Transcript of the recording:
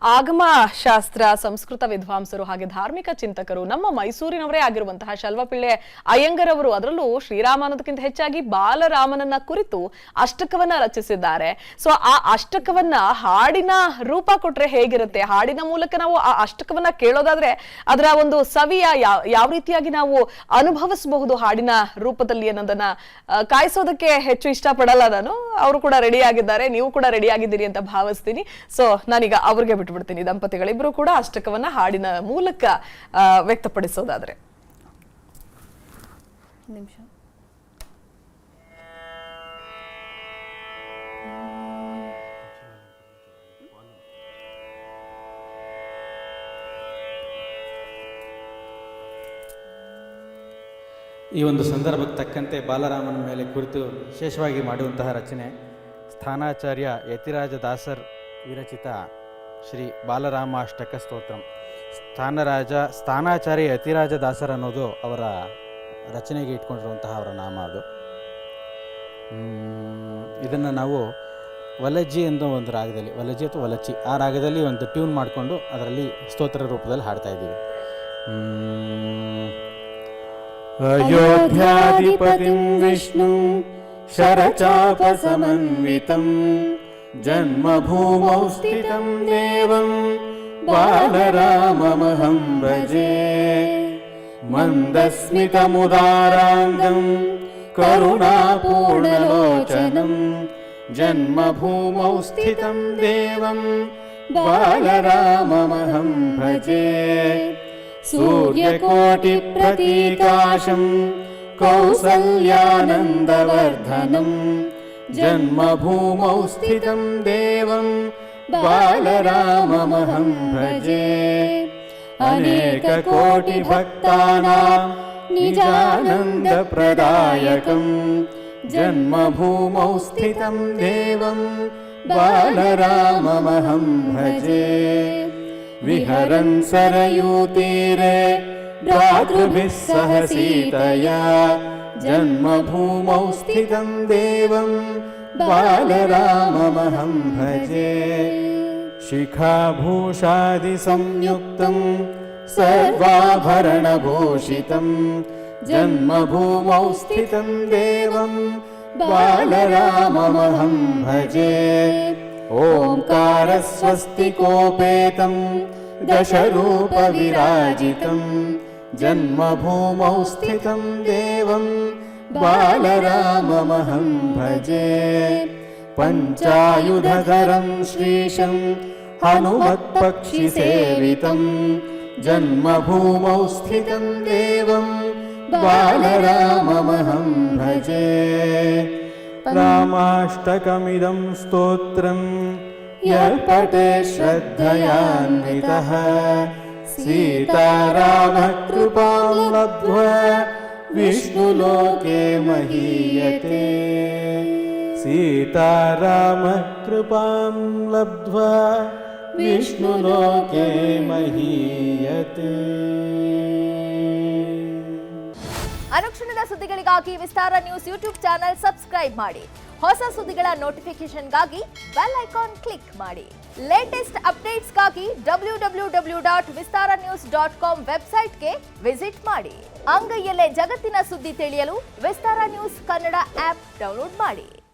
ಆಗಮ ಶಾಸ್ತ್ರ ಸಂಸ್ಕೃತ ವಿದ್ವಾಂಸರು ಹಾಗೆ ಧಾರ್ಮಿಕ ಚಿಂತಕರು ನಮ್ಮ ಮೈಸೂರಿನವರೇ ಆಗಿರುವಂತಹ ಶಲ್ವಪಿಳ್ಳೆ ಅಯ್ಯಂಗರ್ ಅವರು ಅದರಲ್ಲೂ ಶ್ರೀರಾಮ ಅನ್ನೋದಕ್ಕಿಂತ ಹೆಚ್ಚಾಗಿ ಬಾಲರಾಮನನ್ನ ಕುರಿತು ಅಷ್ಟಕವನ್ನ ರಚಿಸಿದ್ದಾರೆ. ಸೊ ಆ ಅಷ್ಟಕವನ್ನ ಹಾಡಿನ ರೂಪ ಕೊಟ್ರೆ ಹೇಗಿರುತ್ತೆ, ಹಾಡಿನ ಮೂಲಕ ನಾವು ಆ ಅಷ್ಟಕವನ್ನ ಕೇಳೋದಾದ್ರೆ ಅದರ ಒಂದು ಸವಿಯ ಯಾವ ರೀತಿಯಾಗಿ ನಾವು ಅನುಭವಿಸಬಹುದು ಹಾಡಿನ ರೂಪದಲ್ಲಿ ಅನ್ನೋದನ್ನ ಕಾಯಿಸೋದಕ್ಕೆ ಹೆಚ್ಚು ಇಷ್ಟಪಡಲ್ಲ ನಾನು. ಅವರು ಕೂಡ ರೆಡಿ ಆಗಿದ್ದಾರೆ, ನೀವು ಕೂಡ ರೆಡಿ ಆಗಿದ್ದೀರಿ ಅಂತ ಭಾವಿಸ್ತೀನಿ. ಸೊ ನಾನೀಗ ಅವ್ರಿಗೆ ಬಿಟ್ಬಿಡ್ತೀನಿ. ದಂಪತಿಗಳಿಬ್ರು ಕೂಡ ಅಷ್ಟಕವನ್ನ ಹಾಡಿನ ಮೂಲಕ ವ್ಯಕ್ತಪಡಿಸೋದಾದ್ರೆ. ನಿಮಿಷ. ಈ ಒಂದು ಸಂದರ್ಭಕ್ಕೆ ತಕ್ಕಂತೆ ಬಾಲರಾಮನ ಮೇಲೆ ಕುರಿತು ವಿಶೇಷವಾಗಿ ಮಾಡುವಂತಹ ರಚನೆ ಸ್ಥಾನಾಚಾರ್ಯ ಯತಿರಾಜ ದಾಸರ್ ವಿರಚಿತ ಶ್ರೀ ಬಾಲರಾಮ ಅಷ್ಟಕ ಸ್ತೋತ್ರಂ. ಸ್ಥಾನಾಚಾರ್ಯ ಯತಿರಾಜ ದಾಸರ್ ಅನ್ನೋದು ಅವರ ರಚನೆಗೆ ಇಟ್ಕೊಂಡಿರುವಂತಹ ಅವರ ನಾಮ. ಅದು ಇದನ್ನು ನಾವು ವಲಜ್ಜಿ ಎಂದ ಒಂದು ರಾಗದಲ್ಲಿ, ವಲಜ್ಜಿ ಅಥವಾ ವಲಚ್ಚಿ, ಆ ರಾಗದಲ್ಲಿ ಒಂದು ಟ್ಯೂನ್ ಮಾಡಿಕೊಂಡು ಅದರಲ್ಲಿ ಸ್ತೋತ್ರ ರೂಪದಲ್ಲಿ ಹಾಡ್ತಾ ಇದ್ದೀವಿ. ಅಯೋಧ್ಯಾಧಿಪತಿಂ ವಿಷ್ಣು ಶರಚಾಪಸಮನ್ವಿತಂ ಜನ್ಮಭೂಮೌ ಸ್ಥಿತಂ ದೇವಂ ಬಾಲರಾಮಮಹಂ ಭಜೆ. ಮಂದಸ್ಮಿತಮುದಾರಾಂಗಂ ಕರುಣಾಪೂರ್ಣಲೋಚನಂ ಜನ್ಮಭೂಮೌ ಸ್ಥಿತಂ ದೇವಂ ಬಾಲರಾಮಮಹಂ ಭಜೆ. ಸೂರ್ಯಕೋಟಿಪ್ರತೀಕಾಶಂ ಕೌಸಲ್ಯಾನಂದವರ್ಧನಂ ಜನ್ಮಭೂಮೌ ಸ್ಥಿತಂ ದೇವಂ ಬಾಲರಾಮಮಹಂ ಭಜೆ. ಅನೇಕಕೋಟಿಭಕ್ತಾನಾಂ ನಿಜಾನಂದಪ್ರದಾಯಕಂ ಜನ್ಮಭೂಮೌ ಸ್ಥಿತಂ ದೇವಂ ಬಾಲರಾಮಮಹಂ ಭಜೆ. ವಿಹರನ್ ಸರಯೂತೀರೆ ಭ್ರಾತೃಭಿಃ ಸಹ ಸೀತಯಾ ಜನ್ಮಭೂಮೌ ಸ್ಥಿತಂ ದೇವಂ ಬಾಲರಾಮಮಹಂ ಭಜೆ. ಶಿಖಾಭೂಷಾದಿ ಸಂಯುಕ್ತಂ ಸರ್ವಾಭರಣಭೂಷಿತಂ ಜನ್ಮಭೂಮೌ ಸ್ಥಿತಂ ದೇವಂ ಬಾಲರಾಮಮಹಂ ಭಜೆ. ಓಂಕಾರಸ್ವಸ್ತಿಕೋಪೇತಂ ದಶರೂಪವಿರಾಜಿತಂ ಜನ್ಮಭೂಮೌ ಸ್ಥಿತಂ ದೇವಂ ಬಾಲರಾಮಮಹಂ ಭಜೆ. ಪಂಚಾಯುಧಧರಂ ಶ್ರೀಶಂ ಹನುಮತ್ಪಕ್ಷಿಸೇವಿತಂ ಜನ್ಮಭೂಮೌ ಸ್ಥಿತಂ ದೇವಂ ಬಾಲರಾಮಮಹಂ ಭಜೆ. ರಾಮಾಷ್ಟಕಮಿದಂ ಸ್ತೋತ್ರಂ ಯರ್ಪಟೆ ಶ್ರದ್ಧಯಾನ್ವಿತಃ ಸೀತಾರಾಮಃ ಕೃಪಾಂ ಲಬ್ಧ್ವಾ ವಿಷ್ಣುಲೋಕೆ ಮಹೀಯತೆ. ಸೀತಾರಾಮಃ ಕೃಪಾಂ ಲಬ್ಧ್ವಾ ವಿಷ್ಣುಲೋಕೆ ಮಹೀಯತೆ. ಅನುಕ್ಷಣದ ಸುದ್ದಿಗಳಿಗಾಗಿ ವಿಸ್ತಾರ ನ್ಯೂಸ್ ಯೂಟ್ಯೂಬ್ ಚಾನೆಲ್ ಸಬ್ಸ್ಕ್ರೈಬ್ ಮಾಡಿ. ಹೊಸ ಸುದ್ದಿಗಳ ನೋಟಿಫಿಕೇಶನ್ಗಾಗಿ ಬೆಲ್ ಐಕಾನ್ ಕ್ಲಿಕ್ ಮಾಡಿ. ಲೇಟೆಸ್ಟ್ ಅಪ್ಡೇಟ್ಸ್ಗಾಗಿ www.vistaranews.com ವೆಬ್ಸೈಟ್ಗೆ ವಿಸಿಟ್ ಮಾಡಿ. ಅಂಗೈಯಲ್ಲೇ ಜಗತ್ತಿನ ಸುದ್ದಿ ತಿಳಿಯಲು ವಿಸ್ತಾರ ನ್ಯೂಸ್ ಕನ್ನಡ ಆಪ್ ಡೌನ್ಲೋಡ್ ಮಾಡಿ.